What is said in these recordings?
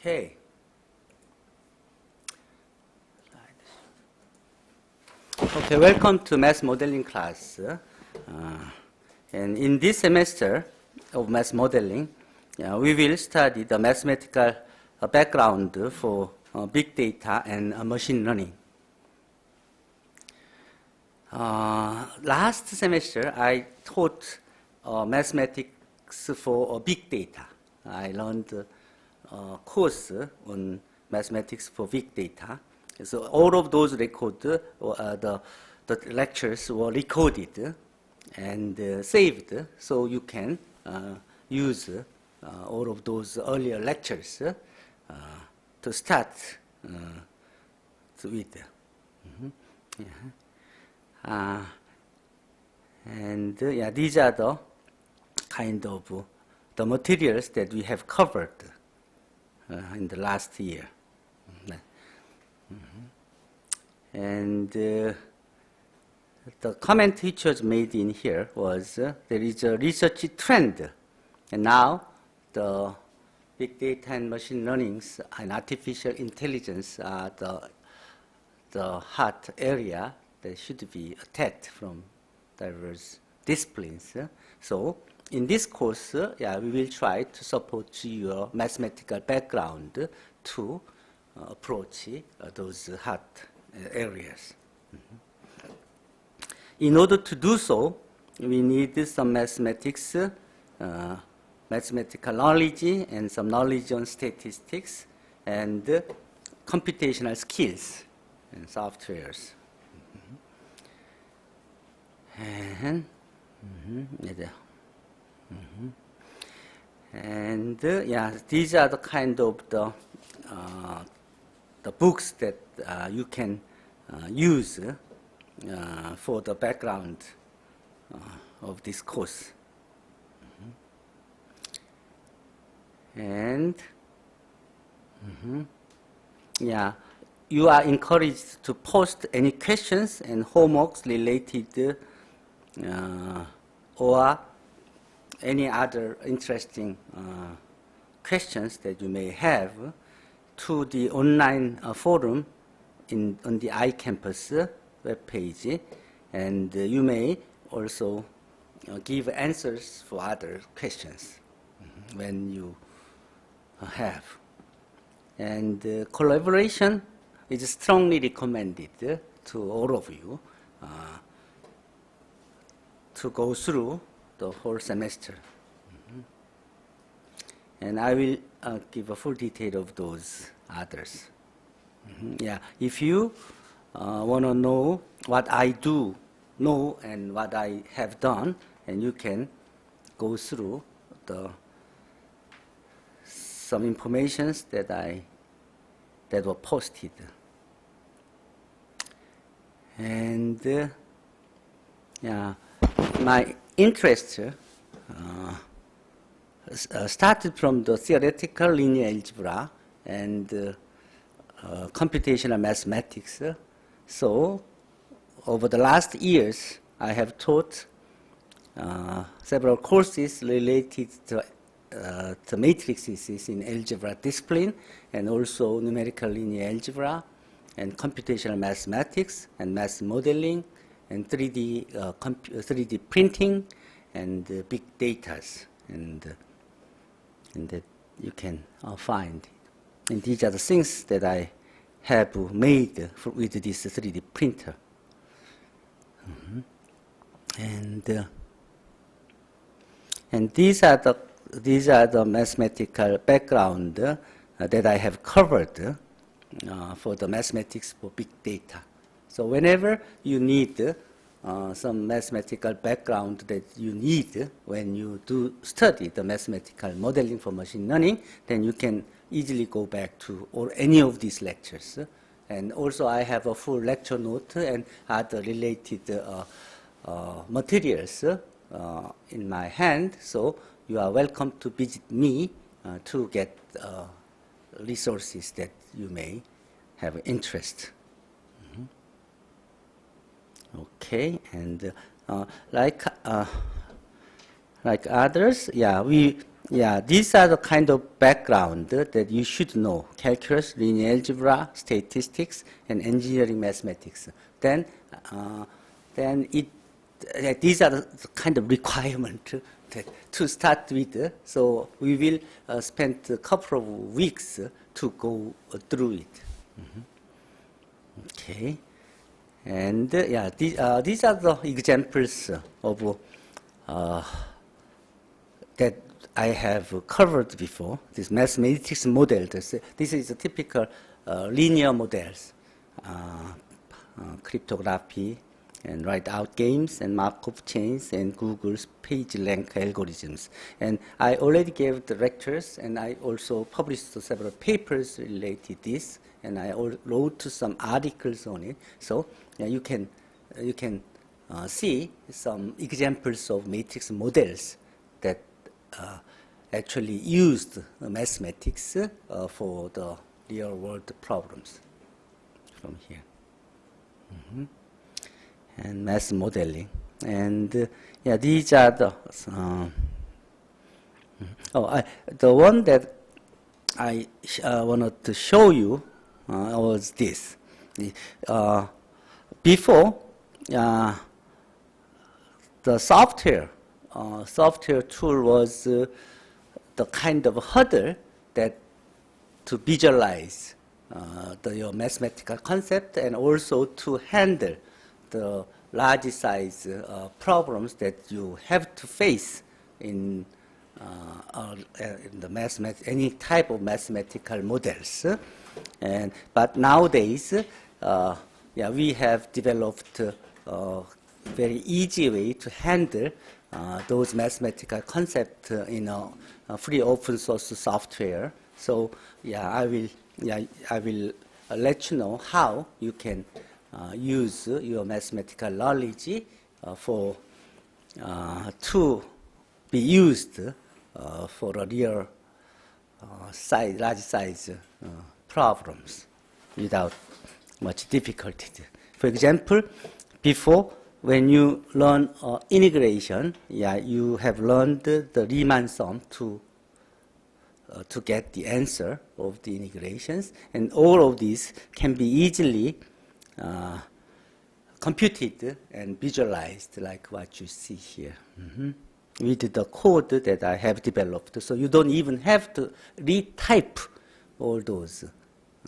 Okay. Okay, welcome to math modeling class. And in this semester of math modeling, we will study the mathematical background for big data and machine learning. Last semester, I taught mathematics for big data. I learned a course on mathematics for big data. So all of those records, the lectures were recorded and saved, so you can use all of those earlier lectures to start with. These are the kind of the materials that we have covered in the last year. And the comment which was made in here was there is a research trend, and now the big data and machine learning and artificial intelligence are the hot area that should be attacked from diverse disciplines. So in this course, we will try to support your mathematical background to approach those hot areas. In order to do so, we need some mathematics, mathematical knowledge, and some knowledge on statistics, and computational skills and softwares. These are the kind of the books that you can use for the background of this course. You are encouraged to post any questions and homeworks related or any other interesting questions that you may have to the online forum on the iCampus webpage, and you may also give answers for other questions when you have. And collaboration is strongly recommended to all of you to go through the whole semester. And I will give a full detail of those others. If you want to know what I do know and what I have done, and you can go through some informations that were posted. And my interest started from the theoretical linear algebra and computational mathematics. So over the last years, I have taught several courses related to matrices in algebra discipline, and also numerical linear algebra and computational mathematics and math modeling and 3D printing and big data, and that you can find. And these are the things that I have made with this 3D printer. And these are the mathematical background that I have covered for the mathematics for big data. So whenever you need some mathematical background that you need when you do study the mathematical modeling for machine learning, then you can easily go back to any of these lectures. And also I have a full lecture note and other related materials in my hand, so you are welcome to visit me to get resources that you may have interest. Okay, and like others, we yeah, these are the kind of background that you should know: calculus, linear algebra, statistics, and engineering mathematics. Then, uh, then these are the kind of requirement to start with. So we will spend a couple of weeks to go through it. Okay, and yeah, these are the examples of that I have covered before. This mathematics model. This is a typical linear models, cryptography, and write-out games, and Markov chains, and Google's page rank algorithms. And I already gave the lectures, and I also published several papers related to this, and I wrote some articles on it. So yeah, you can see some examples of matrix models that actually used mathematics for the real-world problems from here. And math modeling. And yeah, these are the the one that I wanted to show you was this. Before, the software tool was the kind of hurdle that to visualize your mathematical concept, and also to handle the large size problems that you have to face in the any type of mathematical models. But nowadays, yeah, we have developed a very easy way to handle those mathematical concepts in a free open source software. So yeah, I will let you know how you can use your mathematical knowledge for to be used for a real large size problems without much difficulty. For example, before, when you learn integration, yeah, you have learned the Riemann sum to get the answer of the integrations, and all of these can be easily computed and visualized like what you see here. With the code that I have developed. So you don't even have to retype all those.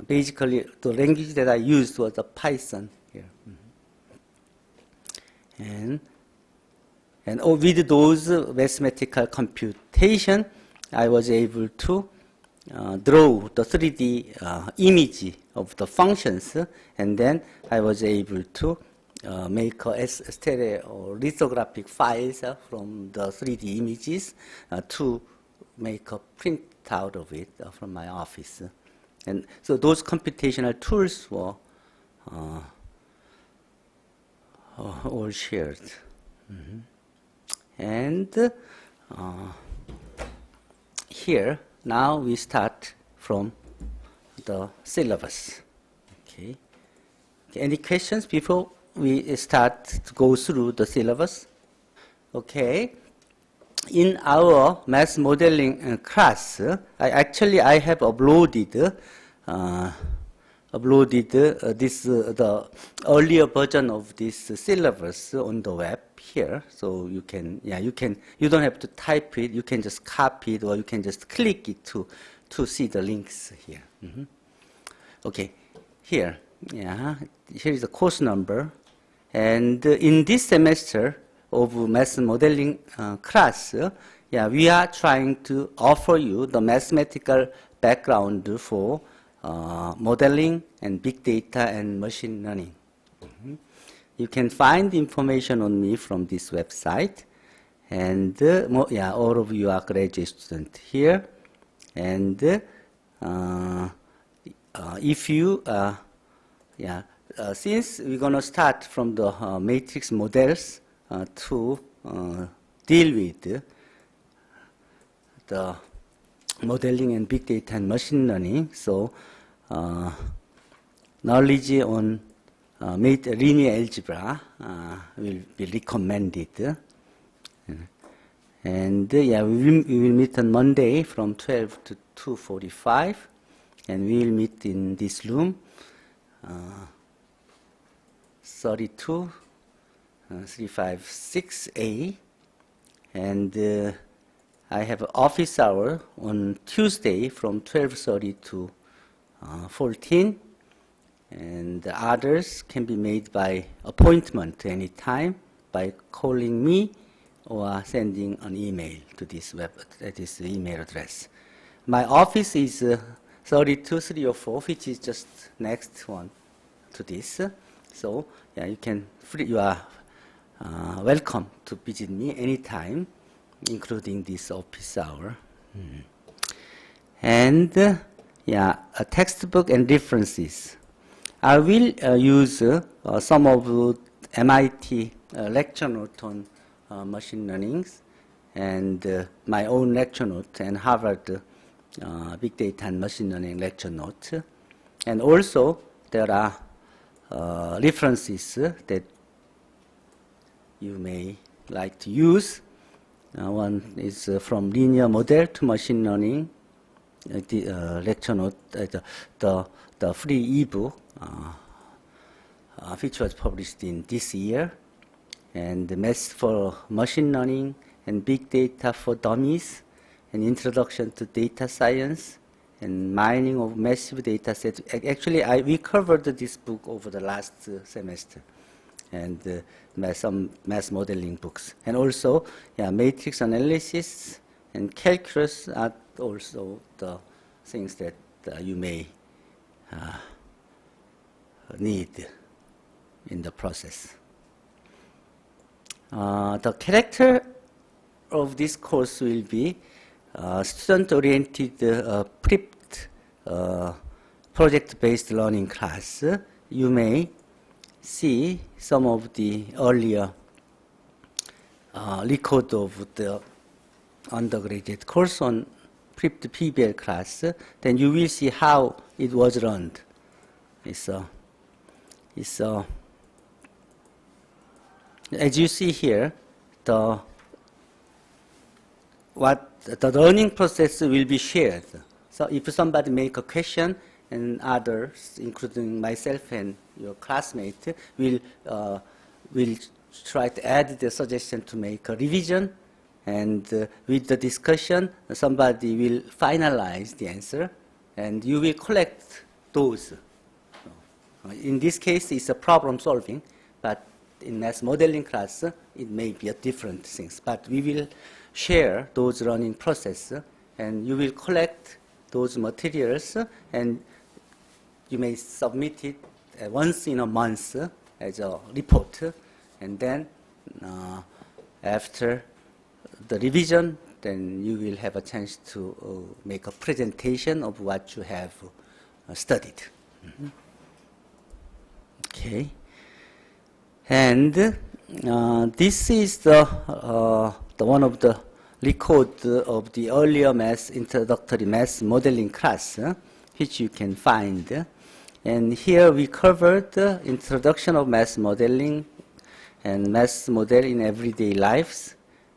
Basically, the language that I used was a Python here. And with those mathematical computation, I was able to draw the 3D image of the functions, and then I was able to make a stereo or lithographic files from the 3D images to make a print out of it from my office. And so those computational tools were all shared. And here, now we start from the syllabus. Okay. Any questions before we start to go through the syllabus? Okay. In our math modeling class, I have uploaded the earlier version of this syllabus on the web here. So you don't have to type it. You can just copy it, or you can just click it to see the links here. Okay, here is the course number, and in this semester of math modeling class, we are trying to offer you the mathematical background for modeling and big data and machine learning. You can find information on me from this website, and all of you are graduate students here. And if you, since we're going to start from the matrix models to deal with the modeling and big data and machine learning, so knowledge on linear algebra will be recommended. And yeah, we will meet on Monday from 12 to 2:45, and we will meet in this room, 32 356A, and I have an office hour on Tuesday from 12:30 to 14, and the others can be made by appointment anytime by calling me or sending an email to this this email address. My office is 32304, which is just next one to this. So yeah, you are welcome to visit me anytime, including this office hour. And yeah, a textbook and references. I will use some of MIT lecture note on machine learning, and my own lecture note, and Harvard Big Data and Machine Learning lecture note. And also there are references that you may like to use. One is from linear model to machine learning, the lecture note, the free ebook, which was published in this year, and the Math for Machine Learning and Big Data for Dummies, an Introduction to Data Science, and Mining of Massive Data Sets. Actually, we covered this book over the last semester, and some math modeling books. And also, yeah, matrix analysis and calculus are also the things that you may need in the process. The character of this course will be student-oriented prepped project-based learning class. You may see some of the earlier record of the undergraduate course on prepped PBL class. Then you will see how it was run. As you see here, the learning process will be shared. So if somebody make a question, and others, including myself and your classmate, will try to add the suggestion to make a revision, and with the discussion, somebody will finalize the answer, and you will collect those. In this case, it's a problem solving, but in math modeling class, it may be a different things. But we will share those learning process, and you will collect those materials, and you may submit it once in a month as a report, and then after the revision, then you will have a chance to make a presentation of what you have studied. Okay, and this is the one of the record of the earlier math introductory math modeling class, which you can find. And here we covered the introduction of math modeling and math model in everyday lives,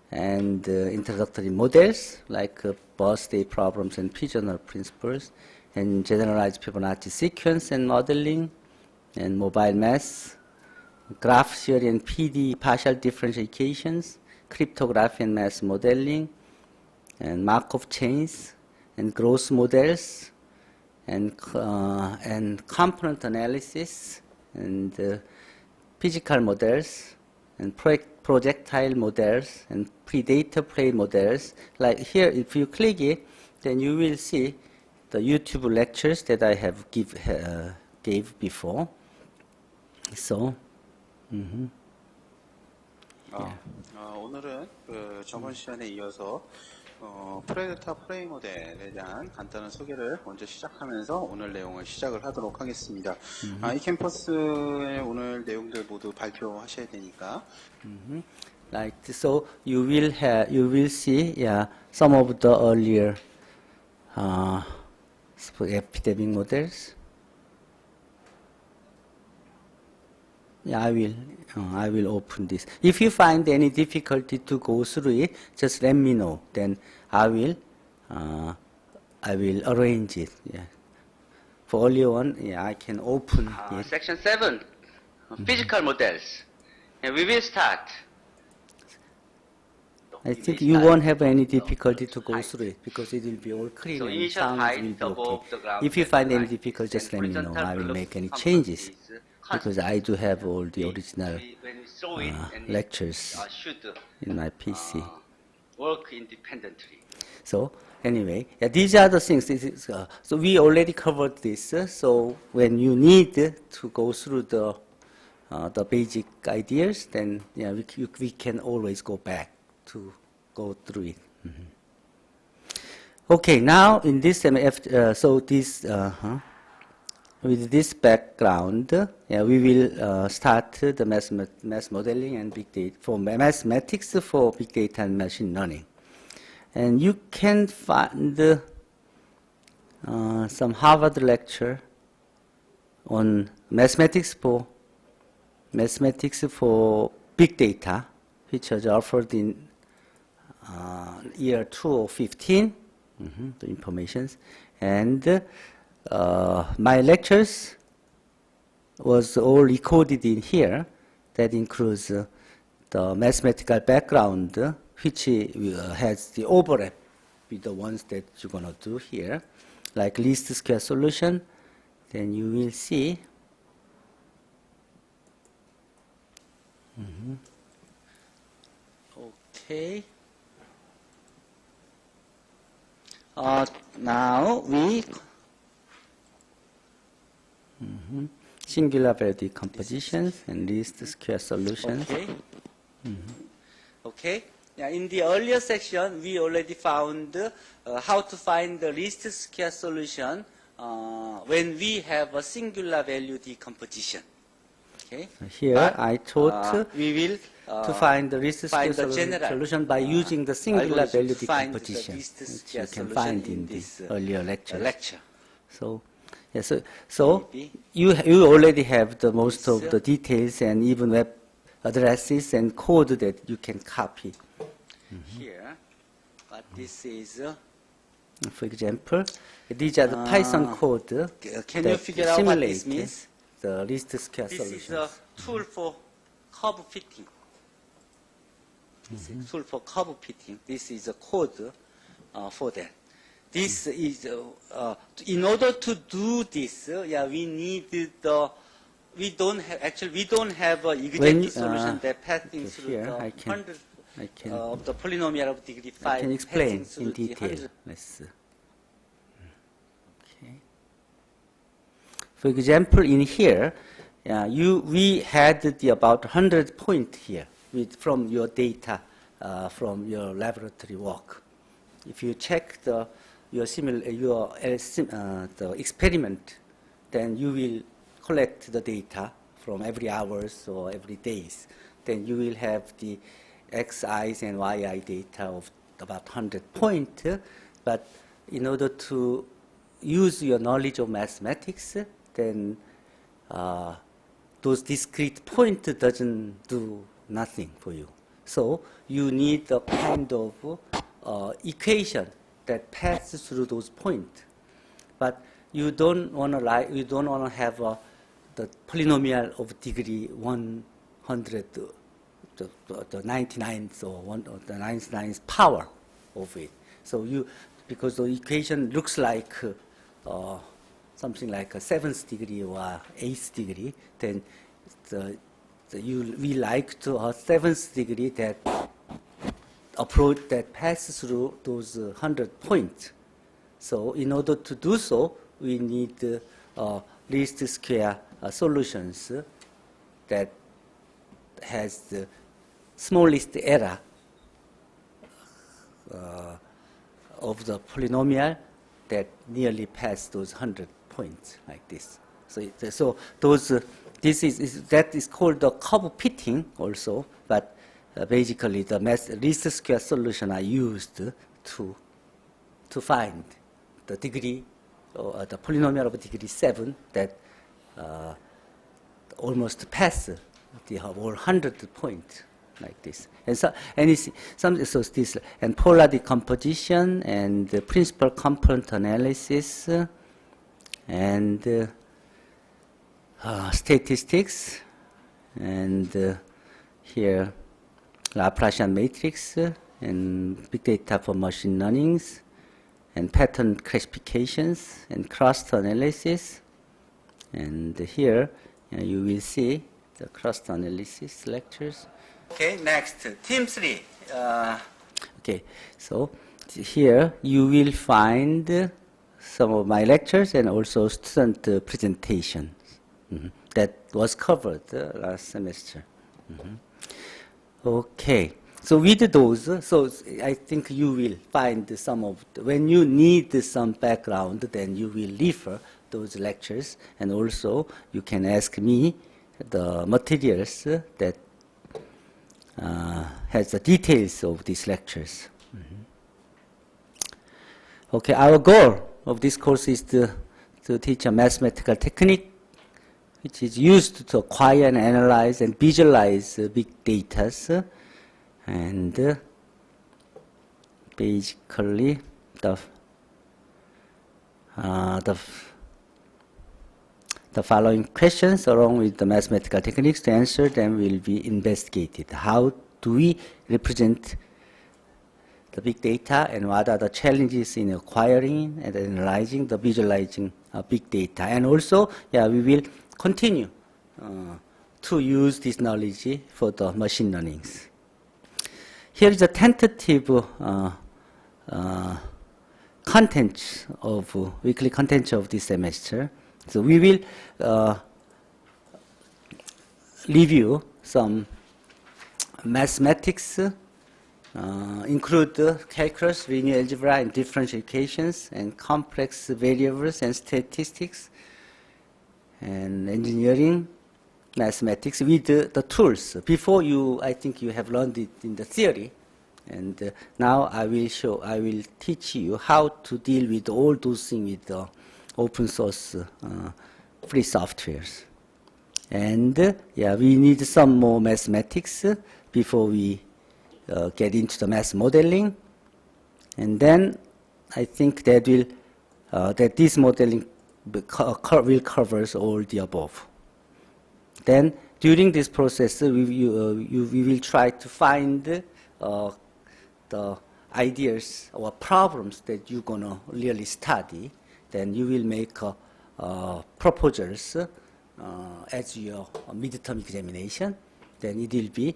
and introductory models like birthday problems and P-journal principles, and generalized Fibonacci sequence and modeling, and mobile math, graph theory and PD partial differential equations, cryptography and math modeling, and Markov chains, and growth models, and component analysis, and physical models, and projectile models, and predator prey models. Like here, if you click it, then you will see the YouTube lectures that I have gave before. So, 오늘은 저번 시간에 이어서 프레데터 프레이 모델에 대한 간단한 소개를 먼저 시작하면서 오늘 내용을 시작을 하도록 하겠습니다. 이 캠퍼스의 오늘 내용들 모두 발표하셔야 되니까. Like so, you will see some of the earlier epidemic models. Yeah, I will open this. If you find any difficulty to go through it, just let me know. Then I will arrange it. Yeah. For earlier one, yeah, I can open it. Section 7, physical models. And we will start. I think you won't have any difficulty to go through it because it will be all clean and sound will be okay. If you find any difficulty, just let me know. I will make any changes because I do have all the original lectures in my PC. Work independently. So anyway, yeah, these are the things. So we already covered this. So when you need to go through the basic ideas, then yeah, we can always go back to go through it. Okay, now in this so this with this background, yeah, we will start the mass modeling and big data for mathematics for big data and machine learning. And you can find some Harvard lecture on mathematics for big data, which was offered in year 2015, the informations. And my lectures was all recorded in here. That includes the mathematical background, which has the overlap with the ones that you're going to do here, like least square solution. Then you will see. Okay. Now we singular value decompositions and least square solutions. Okay. Okay. Yeah, in the earlier section, we already found how to find the least square solution when we have a singular value decomposition. Okay. Here but, I taught we will to find the least square solution by using the singular value decomposition, which you can find in this earlier lecture. So, yeah, so you already have the most of the details and even web addresses and code that you can copy here. But this is, for example, these are the Python code. Can you figure out what this means? The least square solution. This is a tool for curve fitting. This is a tool for curve fitting. This is a code for that. This is in order to do this. Yeah, we need the. We don't have an exact solution that passing through here, the hundred of the polynomial of degree 5. I can explain in detail. Let's see. For example, in here, we had about 100 points here from your data, from your laboratory work. If you check the experiment, then you will collect the data from every hours or every days. Then you will have the XI's and YI data of about 100 points. But in order to use your knowledge of mathematics, then those discrete points doesn't do nothing for you. So you need a kind of equation that passes through those points. But you don't want to have the polynomial of degree 100, the 99th or the 99th power of it. So because the equation looks like something like a 7th degree or 8th degree, then we like to a 7th degree that approach that passes through those 100 points. So in order to do so, we need least square solutions that has the smallest error of the polynomial that nearly pass those 100 points like this. So that is called the curve fitting also, but basically the least square solution are used to find the degree or the polynomial of degree 7 that almost pass the whole 100 point like this. And so, and it's so this and polar decomposition and the principal component analysis and statistics and here Laplacian matrix and big data for machine learnings and pattern classifications and cluster analysis. And here you will see the cluster analysis lectures. Okay, next, team 3. Okay, so here you will find some of my lectures and also student presentations that was covered last semester. Okay, so with those, so I think you will find some of, when you need some background, then you will refer those lectures, and also you can ask me the materials that has the details of these lectures. Okay, our goal of this course is to teach a mathematical technique which is used to acquire and analyze and visualize big data, and basically the following questions along with the mathematical techniques to answer them will be investigated. How do we represent the big data, and what are the challenges in acquiring and analyzing the visualizing big data? And also, we will continue to use this knowledge for the machine learnings. Here is the tentative content of weekly content of this semester. So we will review some mathematics, include calculus, linear algebra, and differential equations, and complex variables and statistics, and engineering, mathematics with the tools. Before I think you have learned it in the theory, and now I will teach you how to deal with all those things with the open source free softwares. And we need some more mathematics before we get into the math modeling, and then I think that this modeling will cover all the above. Then during this process, we will try to find the ideas or problems that you're gonna really study. Then you will make proposals as your midterm examination. Then it will be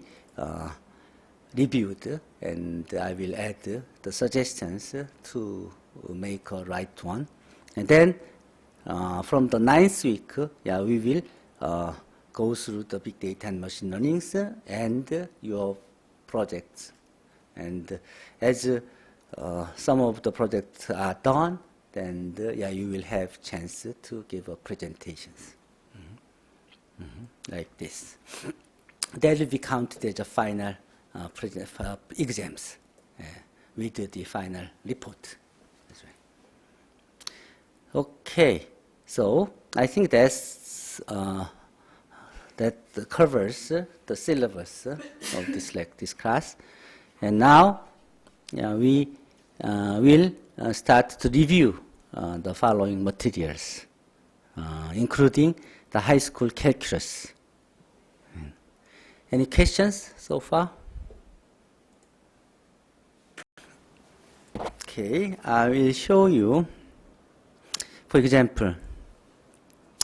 reviewed, and I will add the suggestions to make a right one. And then from the 9th week, we will go through the big data and machine learnings and your projects. And as some of the projects are done, then you will have chance to give presentations like this. That will be counted as a final exams with the final report. Okay, so I think that covers the syllabus of this class, and now we will start to review the following materials, including the high school calculus. Any questions so far? Okay, I will show you. For example,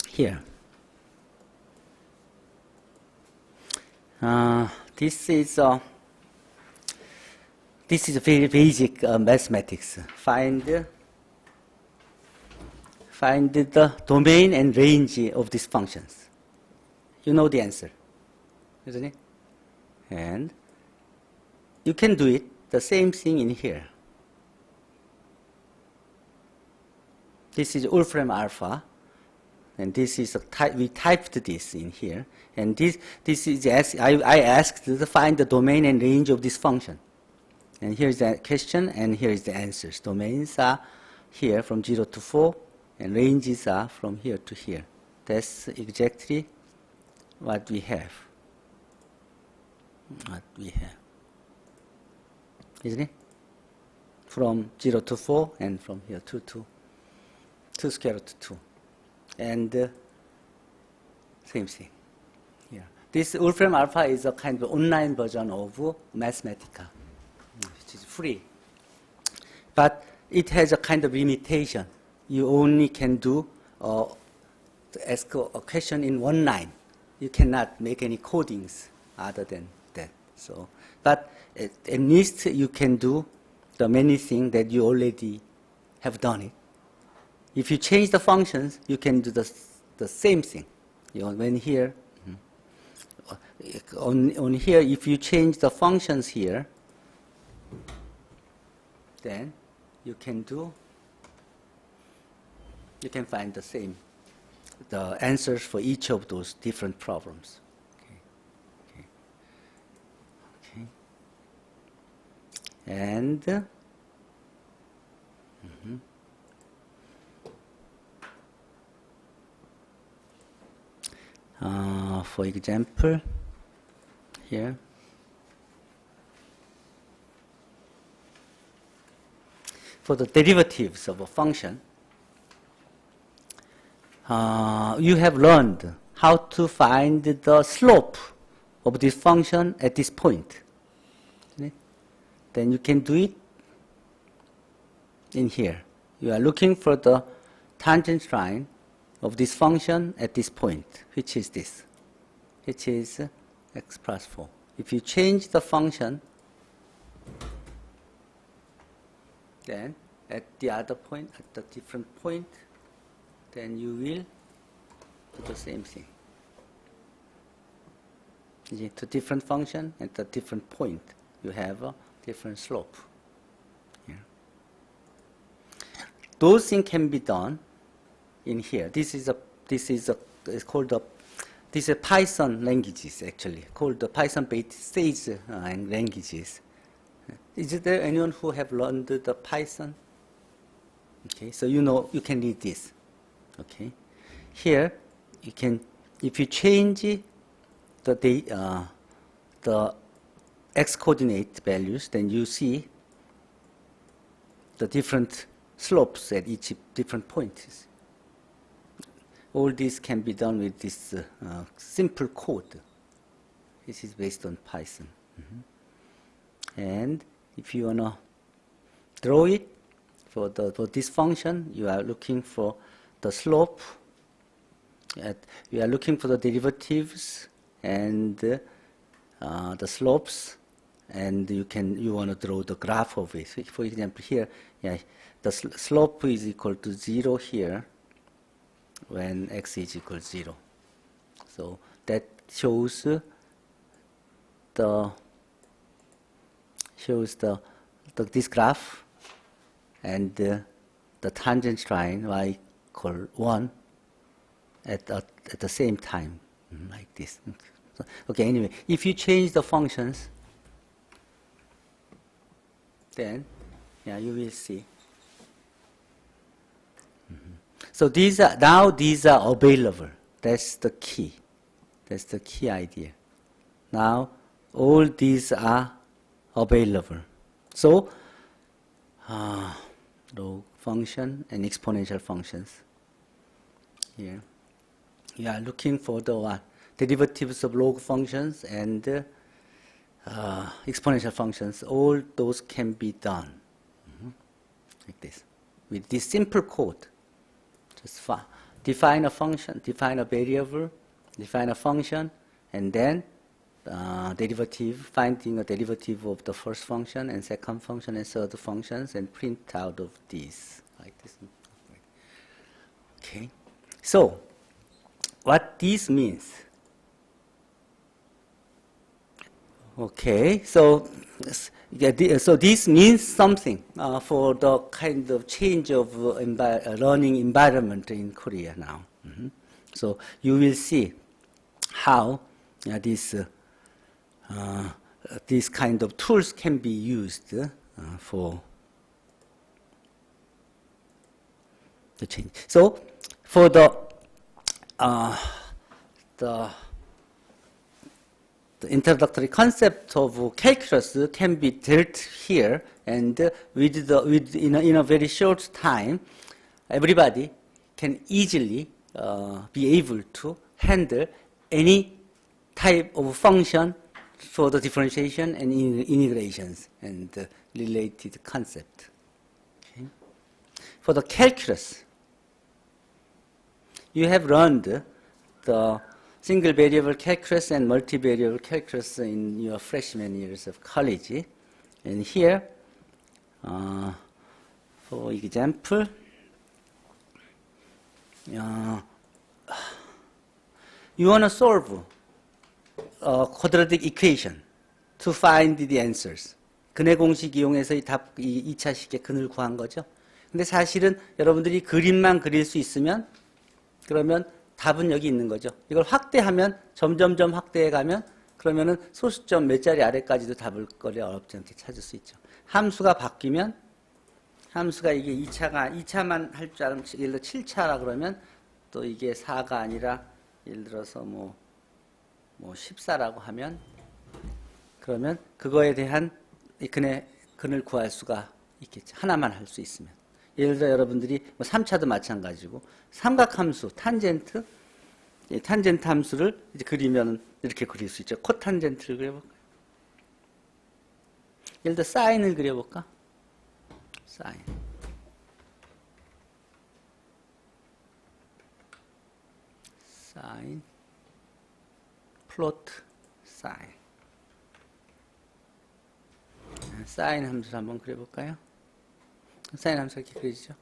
here. This is very basic mathematics. Find the domain and range of these functions. You know the answer, isn't it? And you can do it the same thing in here. This is Wolfram alpha, and this is we typed this in here, and this is I asked to find the domain and range of this function, and here is the question, and here is the answers. Domains are here from 0 to 4, and ranges are from here to here. That's exactly what we have. what we have, isn't it? From 0 to 4 and from here 2 square root 2. And same thing here. This Wolfram Alpha is a kind of online version of Mathematica, which is free. But it has a kind of limitation. You only can do ask a question in one line. You cannot make any codings other than that. So, but at least you can do the many things that you already have done it. If you change the functions, you can do the same thing. You know, when here, on here, if you change the functions here, then you can find the answers for each of those different problems. Okay. And for example, here, for the derivatives of a function, you have learned how to find the slope of this function at this point. Then you can do it in here. You are looking for the tangent line of this function at this point, which is this, which is x plus 4. If you change the function, then at the other point, at the different point, then you will do the same thing. To different function at the different point, you have a different slope. Here. Those things can be done in here. This is Python languages actually, called the Python-based stage languages. Is there anyone who have learned the Python? Okay, so you know you can read this. Okay, here you can, if you change the x coordinate values, then you see the different slopes at each different points. All this can be done with this simple code. This is based on Python. And if you want to draw it for this function, you are looking for the slope. You are looking for the derivatives and the slopes, and you want to draw the graph of it. So for example, here, the slope is equal to 0 here when x is equal to 0. So that shows this graph, and the tangent line y equal 1 at the same time, like this. So, okay, anyway, if you change the functions, then you will see. So these are available. That's the key. That's the key idea. Now all these are available. So log function and exponential functions. Here you are looking for the derivatives of log functions and exponential functions. All those can be done like this with this simple code. Just define a function, define a variable, define a function, and then finding a derivative of the first function and second function and third functions, and print out of these like this. Okay, so what this means? Okay, so this means something for the kind of change of learning environment in Korea now. So you will see how these kind of tools can be used for the change. So for the the introductory concept of calculus can be dealt here, and in a very short time, everybody can easily be able to handle any type of function for the differentiation and integrations and related concept. Okay. For the calculus, you have learned the single variable calculus and multivariable calculus in your freshman years of college. And here, for example, you want to solve a quadratic equation to find the answers. 근해 공식 이용해서 이 2차식의 근을 구한 거죠. 근데 사실은 여러분들이 그림만 그릴 수 있으면 그러면 답은 여기 있는 거죠. 이걸 확대하면 점점점 확대해 가면 그러면은 소수점 몇 자리 아래까지도 답을 거리 어렵지 않게 찾을 수 있죠. 함수가 바뀌면 함수가 이게 2차만 할 줄 알면 예를 들어 7차라 그러면 또 이게 4가 아니라 예를 들어서 뭐 14라고 하면 그러면 그거에 대한 이 근을 구할 수가 있겠죠. 하나만 할 수 있으면. 예를 들어 여러분들이 뭐 3차도 마찬가지고 삼각함수 탄젠트 탄젠트 함수를 이제 그리면 이렇게 그릴 수 있죠. 코탄젠트를 그려볼까요? 예를 들어 사인을 그려볼까? 사인. 사인 플로트 사인. 사인 함수를 한번 그려볼까요? 사인 함수가 이렇게 그려지죠.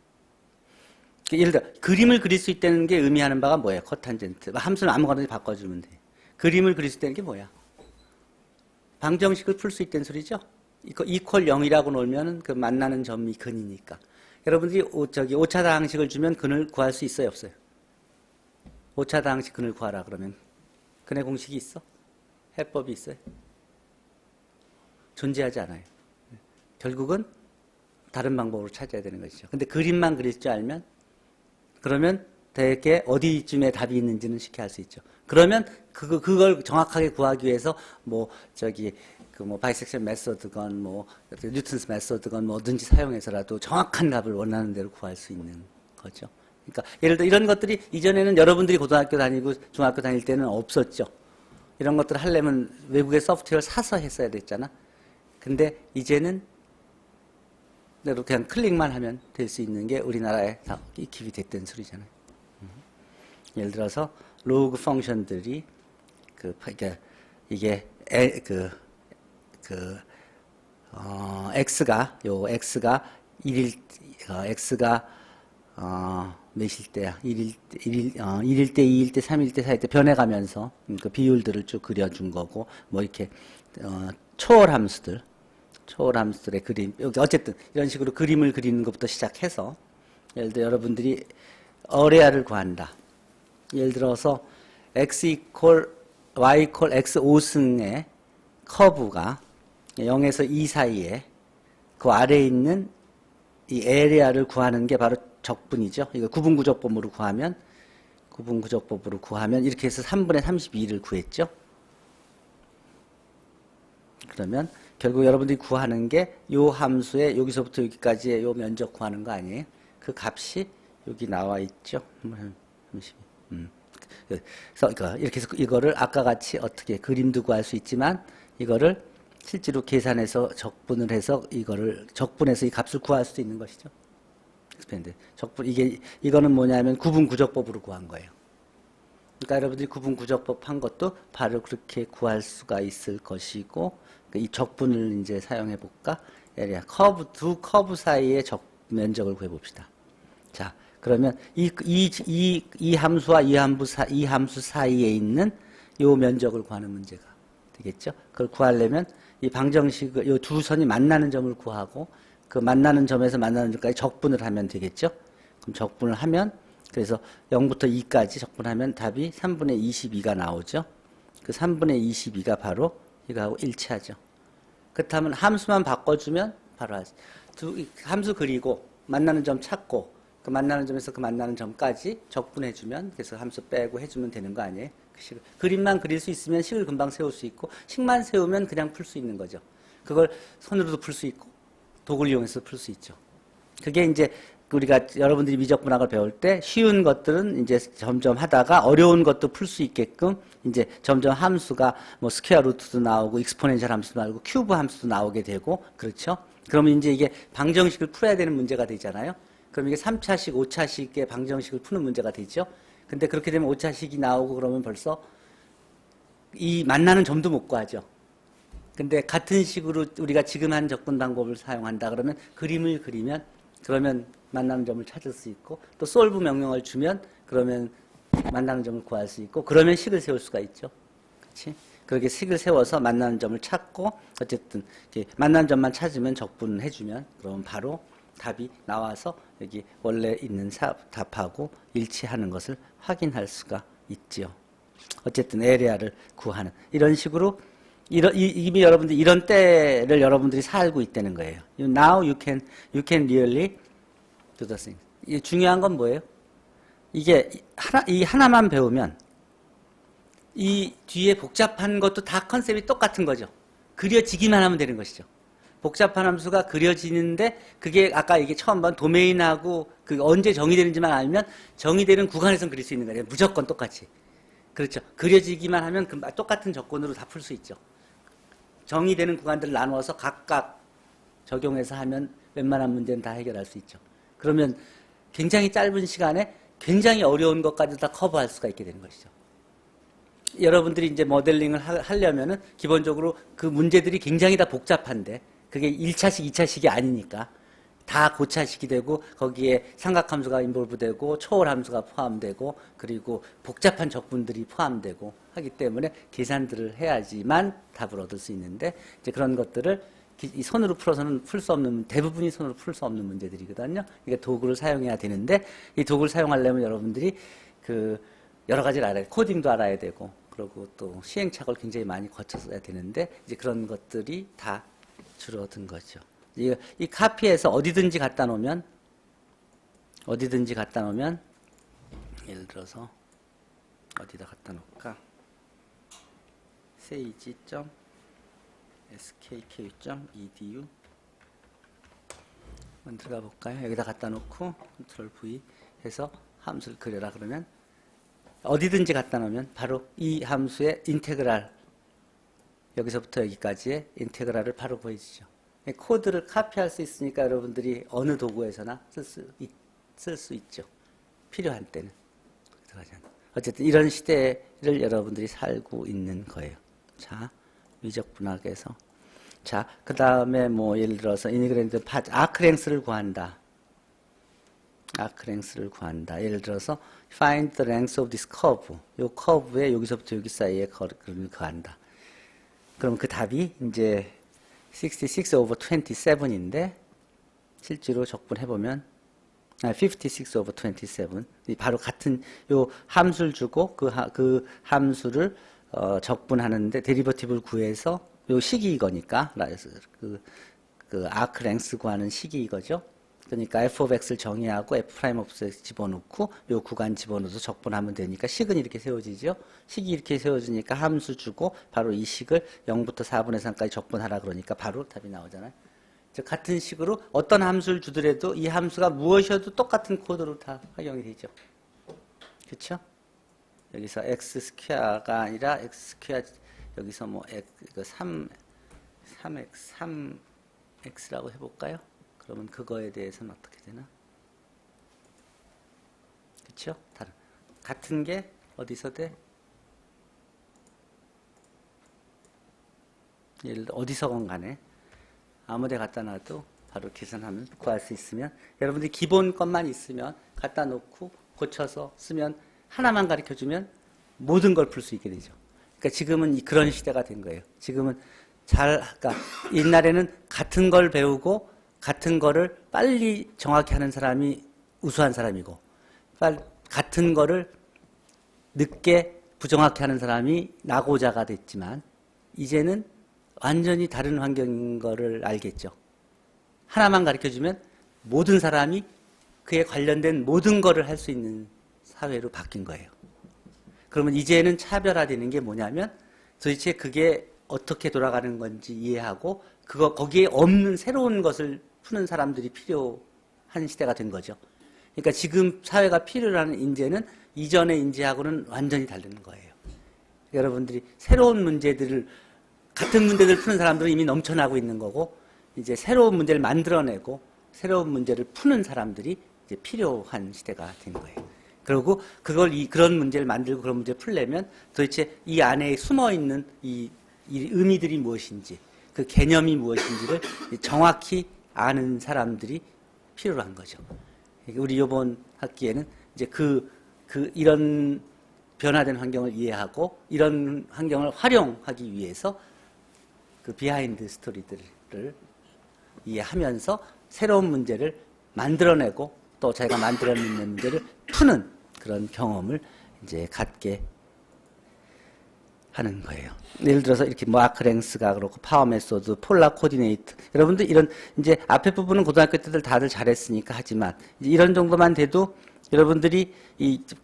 예를 들어 그림을 그릴 수 있다는 게 의미하는 바가 뭐예요? 코탄젠트. 함수는 아무거나 바꿔주면 돼. 그림을 그릴 수 있다는 게 뭐야? 방정식을 풀 수 있다는 소리죠. 이퀄 0이라고 놓으면 그 만나는 점이 근이니까. 여러분들이 5차 다항식을 주면 근을 구할 수 있어요, 없어요? 5차 다항식 근을 구하라 그러면 근의 공식이 있어? 해법이 있어요? 존재하지 않아요. 결국은 다른 방법으로 찾아야 되는 것이죠. 근데 그림만 그릴 줄 알면 그러면 대개 어디쯤에 답이 있는지는 쉽게 알 수 있죠. 그러면 그걸 정확하게 구하기 위해서 바이섹션 메소드건 뉴턴스 메소드건 뭐든지 사용해서라도 정확한 값을 원하는 대로 구할 수 있는 거죠. 그러니까 예를 들어 이런 것들이 이전에는 여러분들이 고등학교 다니고 중학교 다닐 때는 없었죠. 이런 것들을 하려면 외국의 소프트웨어를 사서 했어야 됐잖아. 근데 이제는 그냥 클릭만 하면 될 수 있는 게 우리나라에 다 익힙이 됐다는 소리잖아요. 예를 들어서 로그 펑션들이 x가 1일 몇일 때야? 1일 때, 2일 때, 3일 때, 4일 때 변해가면서 그 비율들을 쭉 그려준 거고 뭐 이렇게 초월함수들의 그림 어쨌든 이런 식으로 그림을 그리는 것부터 시작해서 예를 들어 여러분들이 어레아를 구한다. 예를 들어서 x 이퀄 y 이퀄 x 5승의 커브가 0에서 2 사이에 그 아래에 있는 이 에리아를 구하는 게 바로 적분이죠. 이거 구분구조법으로 구하면 이렇게 해서 3분의 32를 구했죠. 그러면 결국 여러분들이 구하는 게 요 함수의 여기서부터 여기까지의 요 면적 구하는 거 아니에요? 그 값이 여기 나와 있죠. 그래서 이렇게 해서 이거를 아까 같이 어떻게 그림도 구할 수 있지만 이거를 실제로 계산해서 적분을 해서 적분해서 이 값을 구할 수도 있는 것이죠. expand. 이거는 뭐냐면 구분구조법으로 구한 거예요. 그러니까 여러분들이 구분구조법 한 것도 바로 그렇게 구할 수가 있을 것이고, 이 적분을 이제 사용해 볼까? 두 커브 사이의 면적을 구해봅시다. 자, 그러면 이 함수와 이 함수 사이에 있는 요 면적을 구하는 문제가 되겠죠? 그걸 구하려면 이 방정식을, 요 두 선이 만나는 점을 구하고, 그 만나는 점에서 만나는 점까지 적분을 하면 되겠죠? 그럼 적분을 하면, 그래서 0부터 2까지 적분하면 답이 3분의 22가 나오죠? 그 3분의 22가 바로 이거하고 일치하죠. 그렇다면 함수만 바꿔주면 바로 함수 그리고 만나는 점 찾고 그 만나는 점에서 그 만나는 점까지 적분해주면, 그래서 함수 빼고 해주면 되는 거 아니에요? 그 식을. 그림만 그릴 수 있으면 식을 금방 세울 수 있고, 식만 세우면 그냥 풀 수 있는 거죠. 그걸 손으로도 풀 수 있고, 도구를 이용해서 풀 수 있죠. 그게 이제 우리가 여러분들이 미적분학을 배울 때 쉬운 것들은 이제 점점 하다가 어려운 것도 풀 수 있게끔 이제 점점 함수가 뭐 스퀘어 루트도 나오고 익스포넨셜 함수도 나오고 큐브 함수도 나오게 되고, 그렇죠? 그러면 이제 이게 방정식을 풀어야 되는 문제가 되잖아요. 그럼 이게 3차식, 5차식의 방정식을 푸는 문제가 되죠. 근데 그렇게 되면 5차식이 나오고 그러면 벌써 이 만나는 점도 못 구하죠. 근데 같은 식으로 우리가 지금 한 접근 방법을 사용한다 그러면 그림을 그리면 그러면 만나는 점을 찾을 수 있고, 또 솔브 명령을 주면 그러면 만나는 점을 구할 수 있고, 그러면 식을 세울 수가 있죠. 그렇지? 그렇게 식을 세워서 만나는 점을 찾고, 어쨌든 만나는 점만 찾으면 적분을 해주면 그러면 바로 답이 나와서 여기 원래 있는 답하고 일치하는 것을 확인할 수가 있지요. 어쨌든 에리아를 구하는 이런 식으로 이미 여러분들 이런 때를 여러분들이 살고 있다는 거예요. Now you can really do the thing. 이 중요한 건 뭐예요? 이게 이 하나만 배우면 이 뒤에 복잡한 것도 다 컨셉이 똑같은 거죠. 그려지기만 하면 되는 것이죠. 복잡한 함수가 그려지는데 그게 아까 이게 처음 본 도메인하고 그 언제 정의되는지만 알면 정의되는 구간에선 그릴 수 있는 거예요. 무조건 똑같이. 그렇죠. 그려지기만 하면 똑같은 조건으로 다 풀 수 있죠. 정의되는 구간들을 나누어서 각각 적용해서 하면 웬만한 문제는 다 해결할 수 있죠. 그러면 굉장히 짧은 시간에 굉장히 어려운 것까지 다 커버할 수가 있게 되는 것이죠. 여러분들이 이제 모델링을 하려면은 기본적으로 그 문제들이 굉장히 다 복잡한데 그게 1차식, 2차식이 아니니까 다 고차식이 되고 거기에 삼각함수가 인볼브되고 초월함수가 포함되고 그리고 복잡한 적분들이 포함되고 하기 때문에 계산들을 해야지만 답을 얻을 수 있는데 이제 그런 것들을 이 손으로 풀어서는 풀 수 없는, 대부분이 손으로 풀 수 없는 문제들이거든요. 그러니까 도구를 사용해야 되는데 이 도구를 사용하려면 여러분들이 그 여러 가지를 알아야 돼. 코딩도 알아야 되고 그리고 또 시행착오를 굉장히 많이 거쳐서야 되는데 이제 그런 것들이 다 줄어든 거죠. 이 카피에서 어디든지 갖다 놓으면 예를 들어서 어디다 갖다 놓을까? sage.skk.edu 한번 들어가 볼까요? 여기다 갖다 놓고 컨트롤 V 해서 함수를 그려라 그러면 어디든지 갖다 놓으면 바로 이 함수의 인테그랄 여기서부터 여기까지의 인테그랄을 바로 보여주죠. 코드를 카피할 수 있으니까 여러분들이 어느 도구에서나 쓸 수 있죠. 필요한 때는. 어쨌든 이런 시대를 여러분들이 살고 있는 거예요. 자, 미적분학에서. 자, 그 다음에 뭐 예를 들어서 이니그랜드 아크랭스를 구한다. 예를 들어서 find the length of this curve. 요 커브에 여기서부터 여기 사이에 거리를 구한다. 그럼 그 답이 이제 66/27인데 실제로 적분해보면 56/27 바로 같은 요 함수를 주고 그 함수를 적분하는데 데리버티브를 구해서 요 식이 이거니까 그 아크 랭스 구하는 식이 이거죠. 그러니까 f of x를 정의하고 f 프라임 of x 집어넣고 요 구간 집어넣어서 적분하면 되니까 식은 이렇게 세워지죠. 식이 이렇게 세워지니까 함수 주고 바로 이 식을 0부터 4분의 3까지 적분하라 그러니까 바로 답이 나오잖아요. 즉 같은 식으로 어떤 함수를 주더라도 이 함수가 무엇이어도 똑같은 코드로 다 활용이 되죠. 그렇죠? 여기서 x 스퀘어가 아니라 x 스퀘어 여기서 뭐 3x라고 해볼까요? 그러면 그거에 대해서는 어떻게 되나? 그렇죠? 같은 게 어디서 돼? 어디서건 간에 아무 데 갖다 놔도 바로 계산하면 구할 수 있으면 여러분들이 기본 것만 있으면 갖다 놓고 고쳐서 쓰면 하나만 가르쳐주면 모든 걸 풀 수 있게 되죠. 그러니까 지금은 그런 시대가 된 거예요. 지금은 그러니까 옛날에는 같은 걸 배우고 같은 거를 빨리 정확히 하는 사람이 우수한 사람이고 같은 거를 늦게 부정확히 하는 사람이 낙오자가 됐지만 이제는 완전히 다른 환경인 거를 알겠죠. 하나만 가르쳐주면 모든 사람이 그에 관련된 모든 거를 할 수 있는 사회로 바뀐 거예요. 그러면 이제는 차별화되는 게 뭐냐면 도대체 그게 어떻게 돌아가는 건지 이해하고 거기에 없는 새로운 것을 푸는 사람들이 필요한 시대가 된 거죠. 그러니까 지금 사회가 필요로 하는 인재는 이전의 인재하고는 완전히 다른 거예요. 여러분들이 새로운 문제들을 같은 문제들을 푸는 사람들은 이미 넘쳐나고 있는 거고 이제 새로운 문제를 만들어내고 새로운 문제를 푸는 사람들이 이제 필요한 시대가 된 거예요. 그리고 그런 문제를 만들고 그런 문제를 풀려면 도대체 이 안에 숨어 있는 이 의미들이 무엇인지 그 개념이 무엇인지를 정확히 아는 사람들이 필요한 거죠. 우리 이번 학기에는 이제 이런 변화된 환경을 이해하고 이런 환경을 활용하기 위해서 그 비하인드 스토리들을 이해하면서 새로운 문제를 만들어내고 또 자기가 만들어내는 문제를 푸는 그런 경험을 이제 갖게 하는 거예요. 예를 들어서 이렇게 아크랭스가 그렇고 파워 메소드, 폴라 코디네이트. 여러분들 이런 이제 앞에 부분은 고등학교 때들 다들 잘했으니까 하지만 이런 정도만 돼도 여러분들이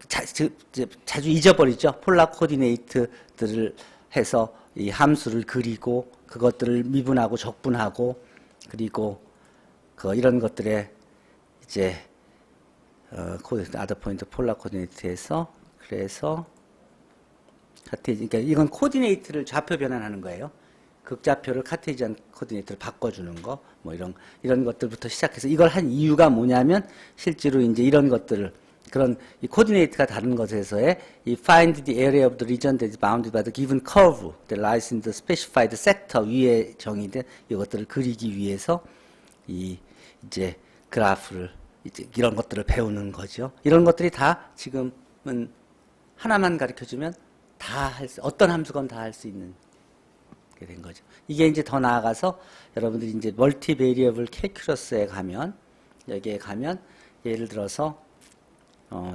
자주 잊어버리죠. 폴라 코디네이트들을 해서 이 함수를 그리고 그것들을 미분하고 적분하고 그리고 이런 것들에 이제 아더 포인트 폴라 코디네이트에서 그래서 그러니까 이건 코디네이트를 좌표 변환하는 거예요. 극좌표를 카테지안 코디네이트를 바꿔주는 거, 뭐 이런 것들부터 시작해서 이걸 한 이유가 뭐냐면 실제로 이제 이런 것들을 그런 이 코디네이트가 다른 것에서의 이 find the area of the region that is bounded by the given curve that lies in the specified sector 위에 정의된 이것들을 그리기 위해서 이제 그래프를 이제 이런 것들을 배우는 거죠. 이런 것들이 다 지금은 하나만 가르쳐주면 어떤 함수건 다 할 수 있는 게 된 거죠. 이게 이제 더 나아가서 여러분들이 이제 멀티 베리어블 캘큘러스에 가면 여기에 가면 예를 들어서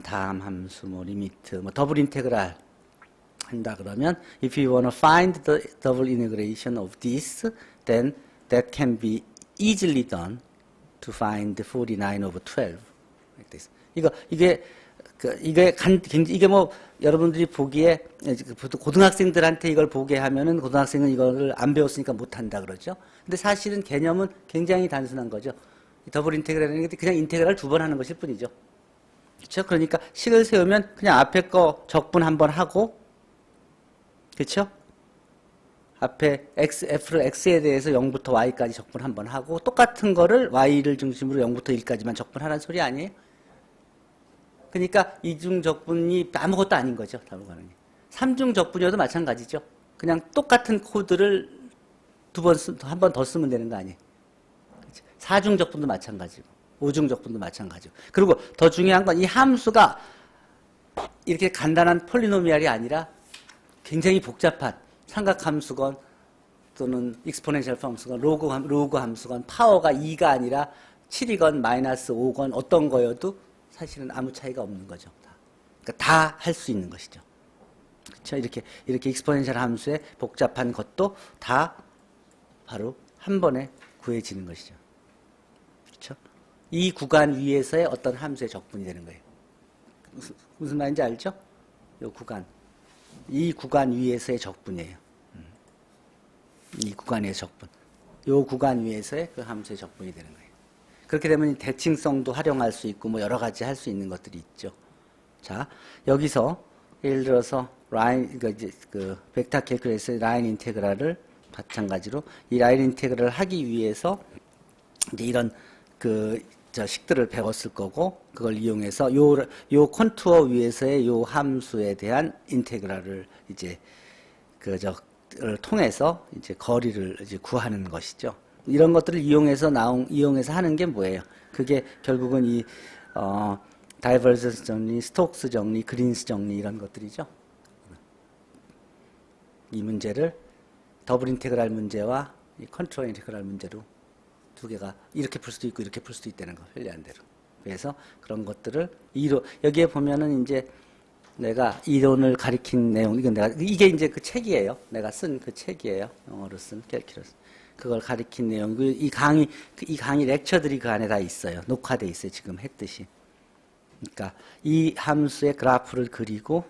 다음 함수 리미트 더블 인테그랄 한다 그러면 if you want to find the double integration of this then that can be easily done to find 49 over 12 like this. 이게 뭐 여러분들이 보기에 고등학생들한테 이걸 보게 하면은 고등학생은 이거를 안 배웠으니까 못한다 그러죠. 근데 사실은 개념은 굉장히 단순한 거죠. 더블 인테그랄이라는 게 그냥 인테그랄 2번 하는 것일 뿐이죠. 그렇죠? 그러니까 식을 세우면 그냥 앞에 거 적분 한번 하고, 그렇죠? 앞에 f를 x에 대해서 0부터 y까지 적분 한번 하고 똑같은 거를 y를 중심으로 0부터 1까지만 적분하라는 소리 아니에요? 그러니까 이중 적분이 아무것도 아닌 거죠. 다루가는. 삼중 적분이어도 마찬가지죠. 그냥 똑같은 코드를 한 번 더 쓰면 되는 거 아니에요? 그렇죠? 사중 적분도 마찬가지고, 오중 적분도 마찬가지고. 그리고 더 중요한 건 이 함수가 이렇게 간단한 폴리노미알이 아니라 굉장히 복잡한 삼각함수건 또는 익스포넨셜 함수건, 로그 함수건, 파워가 2가 아니라 7이건 마이너스 5건 어떤 거여도 사실은 아무 차이가 없는 거죠. 그러니까 다 할 수 있는 것이죠. 그렇죠? 이렇게 익스포넨셜 함수의 복잡한 것도 다 바로 한 번에 구해지는 것이죠. 그렇죠? 이 구간 위에서의 어떤 함수의 적분이 되는 거예요. 무슨 말인지 알죠? 이 구간 위에서의 적분이에요. 이 구간의 적분. 이 구간 위에서의 그 함수의 적분이 되는 거예요. 그렇게 되면 대칭성도 활용할 수 있고 뭐 여러 가지 할 수 있는 것들이 있죠. 자, 여기서 예를 들어서 벡터 캘큘러스의 라인 인테그랄을 마찬가지로 이 라인 인테그랄을 하기 위해서 이제 이런 식들을 배웠을 거고 그걸 이용해서 요 컨투어 위에서의 요 함수에 대한 인테그랄을 이제 통해서 이제 거리를 이제 구하는 것이죠. 이런 것들을 이용해서 하는 게 뭐예요? 그게 결국은 다이버전스 정리, 스톡스 정리, 그린스 정리 이런 것들이죠. 이 문제를 더블 인테그랄 문제와 이 컨트롤 인테그랄 문제로 두 개가 이렇게 풀 수도 있고 이렇게 풀 수도 있다는 거, 편리한 대로. 그래서 그런 것들을 여기에 보면은 이제 내가 이론을 가리킨 내용, 이게 이제 그 책이에요. 내가 쓴 그 책이에요. 영어로 쓴 캘큘러스. 그걸 가리킨 내용, 이 강의 렉처들이 그 안에 다 있어요. 녹화돼 있어요. 지금 했듯이. 그러니까 이 함수의 그래프를 그리고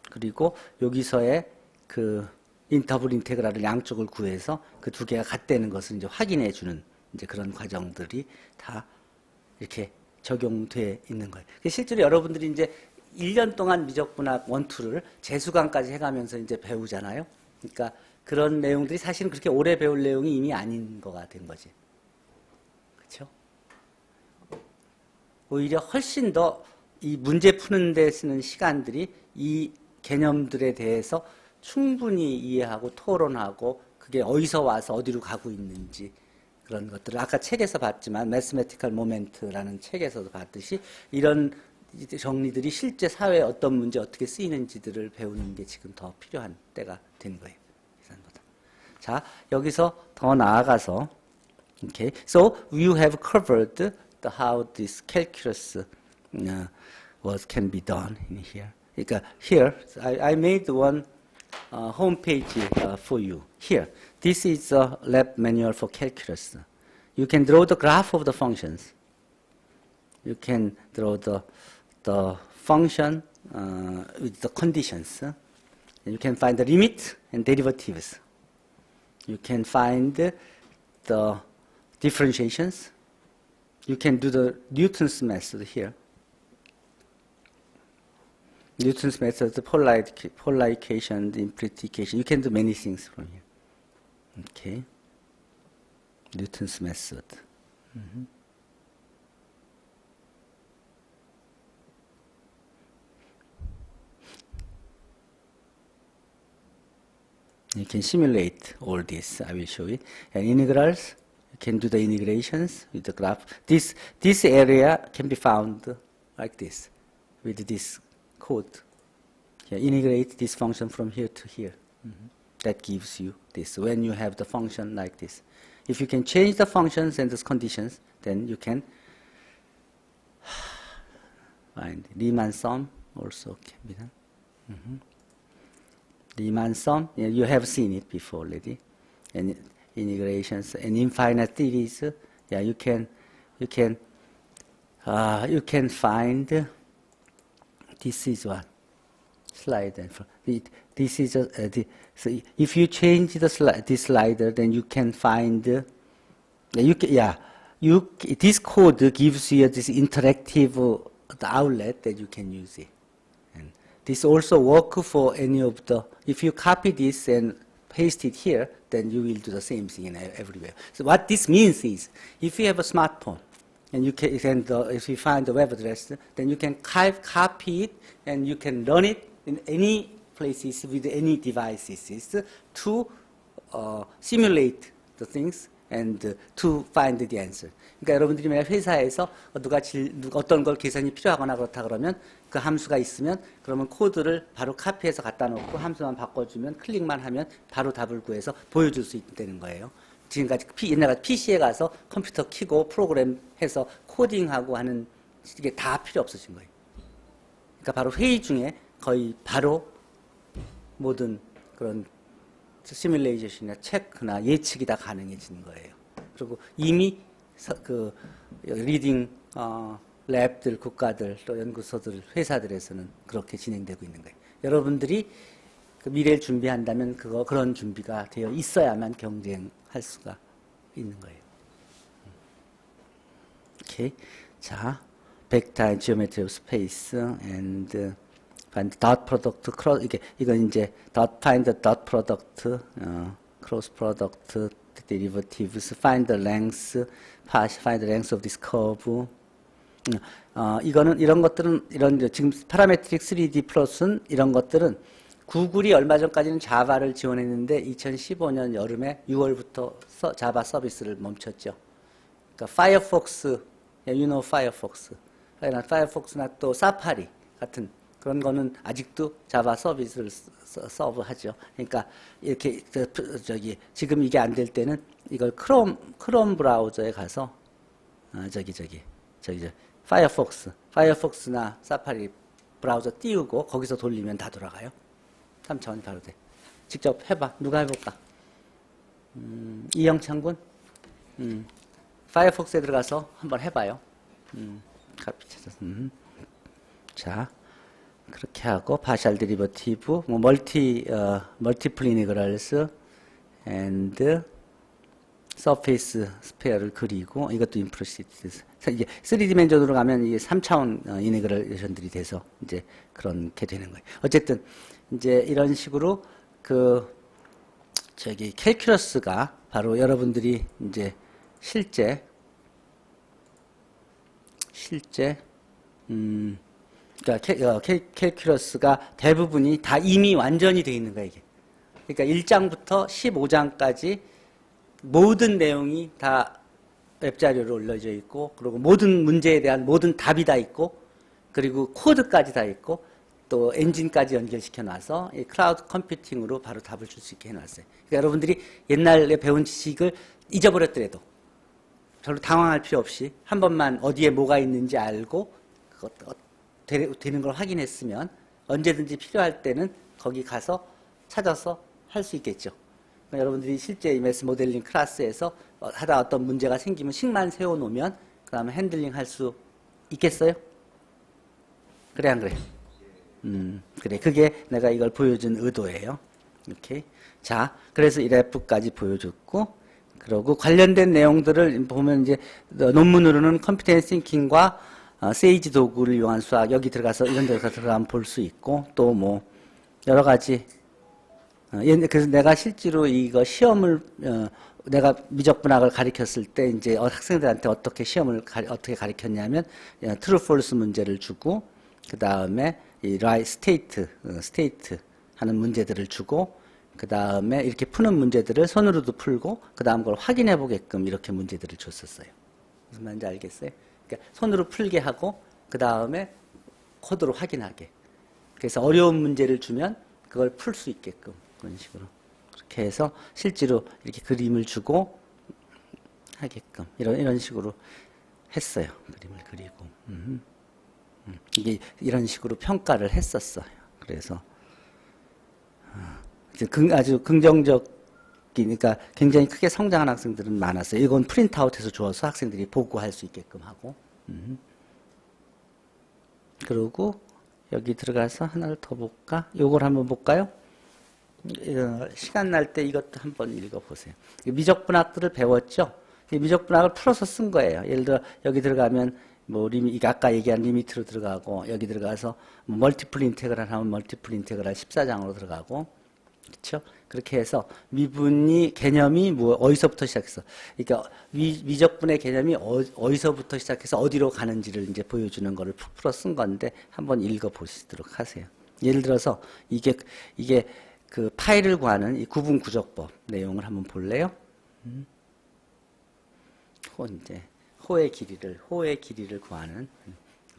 그리고 여기서의 그 인터벌 인테그랄을 양쪽을 구해서 그 두 개가 같다는 것을 이제 확인해 주는 이제 그런 과정들이 다 이렇게 적용돼 있는 거예요. 실제로 여러분들이 이제 1년 동안 미적분학 1, 2를 재수강까지 해가면서 이제 배우잖아요. 그러니까 그런 내용들이 사실은 그렇게 오래 배울 내용이 이미 아닌 거가 된 거지. 그렇죠? 오히려 훨씬 더 이 문제 푸는 데 쓰는 시간들이 이 개념들에 대해서 충분히 이해하고 토론하고 그게 어디서 와서 어디로 가고 있는지 그런 것들을 아까 책에서 봤지만 Mathematical Moment라는 책에서도 봤듯이 이런 정리들이 실제 사회에 어떤 문제 어떻게 쓰이는지들을 배우는 게 지금 더 필요한 때가 된 거예요. 계산보다. 자, 여기서 더 나아가서 okay. So you have covered the how this calculus can be done in here. 그러니까 here I made one home page for you. Here, this is a lab manual for calculus. You can draw the graph of the functions. You can draw the function with the conditions. And you can find the limit and derivatives. You can find the differentiations. You can do the Newton's method here. Newton's method, the polarication, the implication. You can do many things from here. Okay. Newton's method. You can simulate all this. I will show it. And integrals, you can do the integrations with the graph. This area can be found like this, with this code. Integrate this function from here to here. That gives you this when you have the function like this. If you can change the functions and the conditions, then you can find Riemann sum also can be done. Riemann sum, you have seen it before already. And integrations and infinite series, you can find. This is one slide. This is so if you change this slider, then you can find. This code gives you this interactive outlet that you can use it. And this also work for any of the. If you copy this and paste it here, then you will do the same thing everywhere. So what this means is, if you have a smartphone. And you can, if you find the web address, then you can copy it and you can run it in any places with any devices to simulate the things and to find the answer. 그러니까 여러분들이 만약 회사에서 누가 어떤 걸 계산이 필요하거나 그렇다 그러면 그 함수가 있으면 그러면 코드를 바로 카피해서 갖다 놓고 함수만 바꿔주면 클릭만 하면 바로 답을 구해서 보여줄 수 있다는 거예요. 지금까지 옛날에 PC에 가서 컴퓨터 켜고 프로그램 해서 코딩하고 하는 이게 다 필요 없어진 거예요. 그러니까 바로 회의 중에 거의 바로 모든 그런 시뮬레이션이나 체크나 예측이 다 가능해지는 거예요. 그리고 이미 그 리딩 랩들, 국가들, 또 연구소들, 회사들에서는 그렇게 진행되고 있는 거예요. 여러분들이 그 미래를 준비한다면 그런 준비가 되어 있어야만 경쟁할 수가 있는 거예요. 오케이. 자, vector geometry of space and find dot product cross 이건 이제 find the dot product, cross product, derivatives, find the length, find the length of this curve. 이거는 이런 것들은 지금 parametric 3D 플러스는 이런 것들은 구글이 얼마 전까지는 자바를 지원했는데 2015년 여름에 6월부터 자바 서비스를 멈췄죠. 그러니까 파이어폭스, you know 파이어폭스, 파이어폭스나 또 사파리 같은 그런 거는 아직도 자바 서비스를 서브하죠. 그러니까 이렇게 지금 이게 안 될 때는 이걸 크롬 브라우저에 가서 파이어폭스나 사파리 브라우저 띄우고 거기서 돌리면 다 돌아가요. 3차원이 바로 돼. 직접 해봐. 누가 해볼까? 이영창 군? 파이어폭스에 들어가서 한번 해봐요. 카피 찾아서. 자, 그렇게 하고 partial derivative, 뭐 multiple integrals and surface sphere를 그리고 이것도 implicit. 이제 3디멘전으로 가면 이게 3차원 이니그레이션들이 돼서 이제 그렇게 되는 거예요. 어쨌든 이제 이런 식으로 캘큘러스가 바로 여러분들이 이제 실제 그러니까 캘큘러스가 대부분이 다 이미 완전히 되어 있는 거예요, 이게. 그러니까 1장부터 15장까지 모든 내용이 다 웹자료로 올려져 있고, 그리고 모든 문제에 대한 모든 답이 다 있고, 그리고 코드까지 다 있고, 또 엔진까지 연결시켜 놔서 이 클라우드 컴퓨팅으로 바로 답을 줄 수 있게 해놨어요. 그러니까 여러분들이 옛날에 배운 지식을 잊어버렸더라도 별로 당황할 필요 없이 한 번만 어디에 뭐가 있는지 알고 되는 걸 확인했으면 언제든지 필요할 때는 거기 가서 찾아서 할 수 있겠죠. 그러니까 여러분들이 실제 MS 모델링 클래스에서 하다 어떤 문제가 생기면 식만 세워놓으면 그 다음에 핸들링 할 수 있겠어요? 그래 안 그래? 그래. 그게 내가 이걸 보여준 의도예요. 이렇게. 자, 그래서 이 래프까지 보여줬고, 그러고 관련된 내용들을 보면 이제 논문으로는 컴퓨터 싱킹과 세이지 도구를 이용한 수학, 여기 들어가서 이런 데 들어가면 볼 수 있고, 또 뭐 여러 가지. 그래서 내가 실제로 이거 시험을 내가 미적분학을 가르쳤을 때 이제 학생들한테 어떻게 시험을 어떻게 가르쳤냐면 true false 문제를 주고, 그 다음에 이 스테이트 하는 문제들을 주고, 그 다음에 이렇게 푸는 문제들을 손으로도 풀고, 그 다음 걸 확인해 보게끔 이렇게 문제들을 줬었어요. 무슨 말인지 알겠어요? 그러니까 손으로 풀게 하고, 그 다음에 코드로 확인하게. 그래서 어려운 문제를 주면 그걸 풀 수 있게끔 그런 식으로. 그렇게 해서 실제로 이렇게 그림을 주고 하게끔 이런 식으로 했어요. 그림을 그리고. 이게 이런 식으로 평가를 했었어요. 그래서 아주 긍정적, 그러니까 굉장히 크게 성장한 학생들은 많았어요. 이건 프린트아웃해서 줘서 학생들이 보고 할 수 있게끔 하고. 그리고 여기 들어가서 하나를 더 볼까? 요걸 한번 볼까요? 시간 날 때 이것도 한번 읽어보세요. 미적분학들을 배웠죠? 미적분학을 풀어서 쓴 거예요. 예를 들어 여기 들어가면 뭐 아까 얘기한 리미트로 들어가고, 여기 들어가서 뭐 멀티플 인테그랄 하면 멀티플 인테그랄 14장으로 들어가고, 그렇죠? 그렇게 해서 미분이 개념이 뭐 어디서부터 시작해서, 그러니까 미적분의 개념이 어디서부터 시작해서 어디로 가는지를 이제 보여주는 거를 푹 풀어 쓴 건데 한번 읽어 보시도록 하세요. 예를 들어서 이게 그 파이를 구하는 이 구분 구적법 내용을 한번 볼래요? 호의 길이를 구하는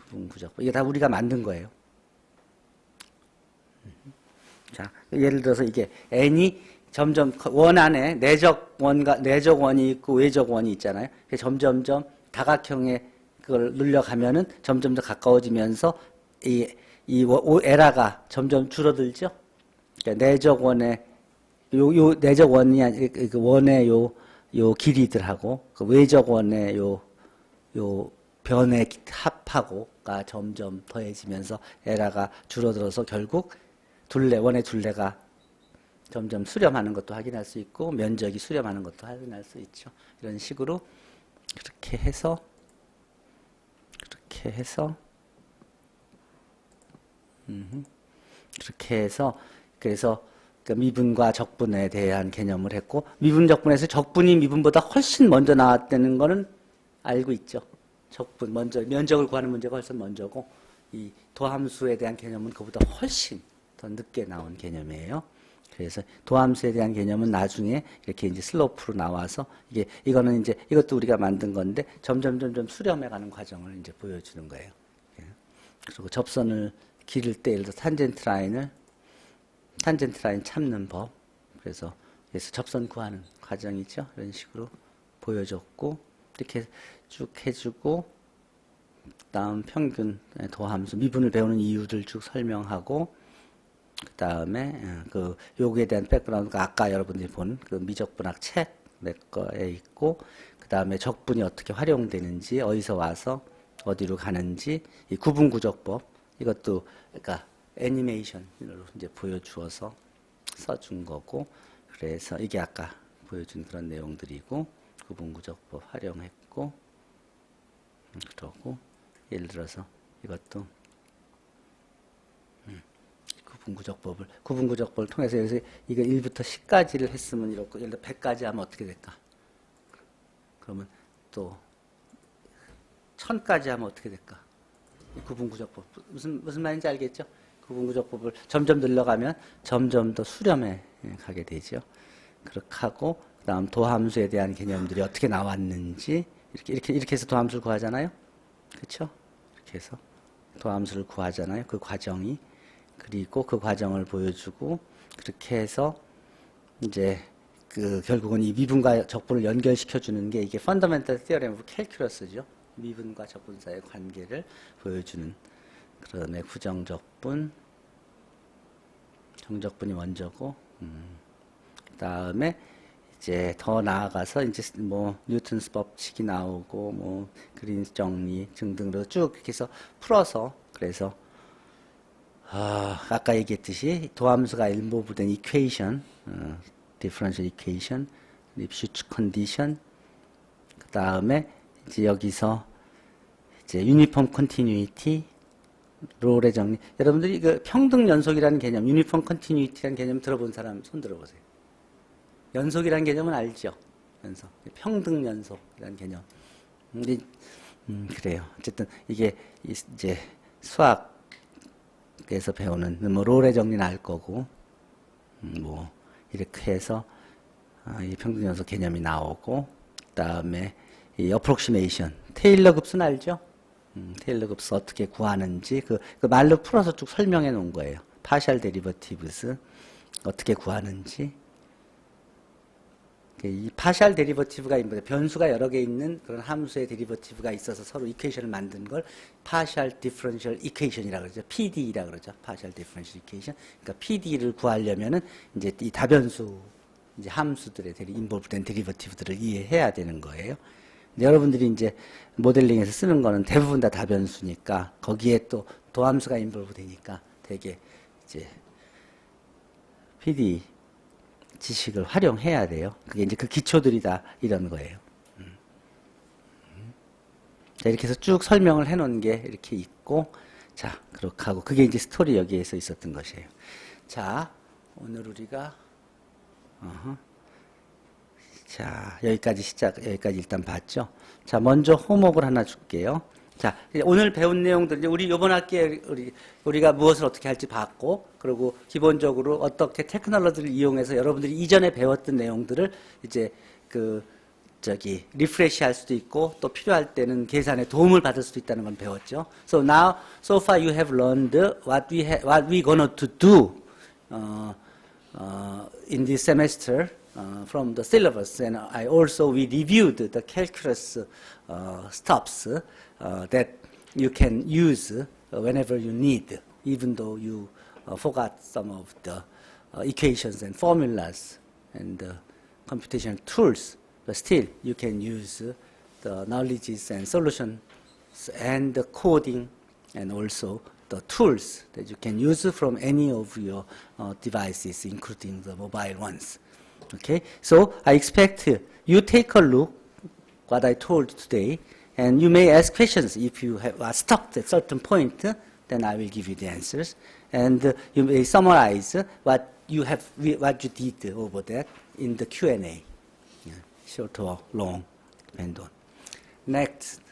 구분 구적법. 이게 다 우리가 만든 거예요. 자, 예를 들어서 이게 n이 점점 원 안에 내적 원이 있고 외적 원이 있잖아요. 점점점 다각형에 그걸 눌려가면은 점점 더 가까워지면서 이 에라가 점점 줄어들죠. 그러니까 내적 원의 요 내적 원이 그 원의 요 길이들하고 그 외적 원의 요 변의 합하고가 점점 더해지면서 에라가 줄어들어서 결국 원의 둘레가 점점 수렴하는 것도 확인할 수 있고 면적이 수렴하는 것도 확인할 수 있죠. 이런 식으로 그렇게 해서 그래서 그 미분과 적분에 대한 개념을 했고, 미분 적분에서 적분이 미분보다 훨씬 먼저 나왔다는 거는 알고 있죠. 적분 먼저 면적을 구하는 문제가 훨씬 먼저고, 이 도함수에 대한 개념은 그보다 훨씬 더 늦게 나온 개념이에요. 그래서 도함수에 대한 개념은 나중에 이렇게 이제 슬로프로 나와서 이거는 이제 이것도 우리가 만든 건데 점점 수렴해가는 과정을 이제 보여주는 거예요. 그리고 접선을 기를 때 예를 들어 탄젠트 라인 참는 법. 그래서 접선 구하는 과정이죠. 이런 식으로 보여줬고, 이렇게 쭉 해주고, 다음 평균 도함수 미분을 배우는 이유들 쭉 설명하고, 그 다음에 요거에 대한 백그라운드가 아까 여러분들이 본 그 미적분학 책 몇 거에 있고, 그 다음에 적분이 어떻게 활용되는지, 어디서 와서 어디로 가는지, 이 구분구적법, 이것도 그러니까 애니메이션으로 이제 보여주어서 써준 거고, 그래서 이게 아까 보여준 그런 내용들이고, 구분구적법 활용했고, 그러고 예를 들어서 이것도 구분구적법을 통해서 여기서 이거 1부터 10까지를 했으면 이렇고, 예를 들어 100까지 하면 어떻게 될까? 그러면 또 1000까지 하면 어떻게 될까? 구분구적법 무슨 말인지 알겠죠? 구분구적법을 점점 늘려가면 점점 더 수렴해 가게 되죠. 그렇게 하고 그다음 도함수에 대한 개념들이 어떻게 나왔는지 이렇게 해서 도함수를 구하잖아요. 그렇죠? 이렇게 해서 도함수를 구하잖아요. 그 과정이, 그리고 그 과정을 보여주고, 그렇게 해서 이제 그 결국은 이 미분과 적분을 연결시켜 주는 게 이게 펀더멘털 티어렘 오브 캘큘러스죠. 미분과 적분 사이의 관계를 보여주는 그런 부정적분, 정적분이 먼저고, 그다음에 이제 더 나아가서 이제 뭐 뉴턴스 법칙이 나오고 뭐 그린스 정리 등등으로 쭉 이렇게 해서 풀어서, 그래서 아까 얘기했듯이 도함수가 일모부된 이퀘이션, 디퍼런셜 이퀘이션, 립슈츠 컨디션, 그 다음에 이제 여기서 이제 유니폼 컨티뉴이티, 롤의 정리. 여러분들이 그 평등 연속이라는 개념, 유니폼 컨티뉴이티라는 개념 들어본 사람 손 들어보세요. 연속이라는 개념은 알죠? 연속. 평등 연속이라는 개념. 근데 그래요. 어쨌든 이게 이제 수학에서 배우는 뭐 롤의 정리는 알 거고, 뭐 이렇게 해서 이 평등 연속 개념이 나오고, 그다음에 이 어프록시메이션, 테일러 급수는 알죠? 테일러 급수 어떻게 구하는지 그 말로 풀어서 쭉 설명해 놓은 거예요. 파셜 데리버티브스 어떻게 구하는지. 이 파셜 데리버티브가 변수가 여러 개 있는 그런 함수의 데리버티브가 있어서 서로 이퀘이션을 만든 걸 파셜 디퍼런셜 이퀘이션이라고 그러죠. PD라고 그러죠. 파셜 디퍼런셜 이퀘이션. 그러니까 PD를 구하려면은 이제 이 다변수 이제 함수들의 인볼브된 데리버티브들을 이해해야 되는 거예요. 여러분들이 이제 모델링에서 쓰는 거는 대부분 다 다변수니까 거기에 또 도함수가 인볼브 되니까 되게 이제 PD 지식을 활용해야 돼요. 그게 이제 그 기초들이 다 이런 거예요. 자, 이렇게 해서 쭉 설명을 해 놓은 게 이렇게 있고, 자, 그렇게 하고, 그게 이제 스토리 여기에서 있었던 것이에요. 자, 오늘 우리가, 자, 여기까지 일단 봤죠? 자, 먼저 호목을 하나 줄게요. 자, 오늘 배운 내용들, 이제 우리 이번 학기에 우리가 무엇을 어떻게 할지 봤고, 그리고 기본적으로 어떻게 테크놀로지를 이용해서 여러분들이 이전에 배웠던 내용들을 이제 리프레시 할 수도 있고, 또 필요할 때는 계산에 도움을 받을 수도 있다는 건 배웠죠. So far you have learned what we gonna to do, in this semester, from the syllabus, and we reviewed the calculus stops that you can use whenever you need, even though you forgot some of the equations and formulas and computational tools, but still you can use the knowledges and solutions and the coding and also the tools that you can use from any of your devices, including the mobile ones. Okay, so I expect you take a look what I told today, and you may ask questions. If you are stopped at a certain point, then I will give you the answers, and you may summarize what you did over that in the Q&A, short or long, depend on. Next,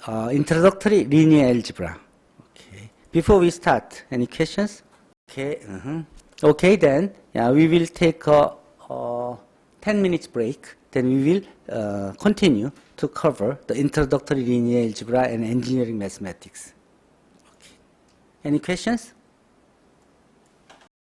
introductory linear algebra. Okay, before we start, any questions? Okay, okay, then we will take a 10 minutes break, then we will continue to cover the introductory linear algebra and engineering mathematics. Okay. Any questions?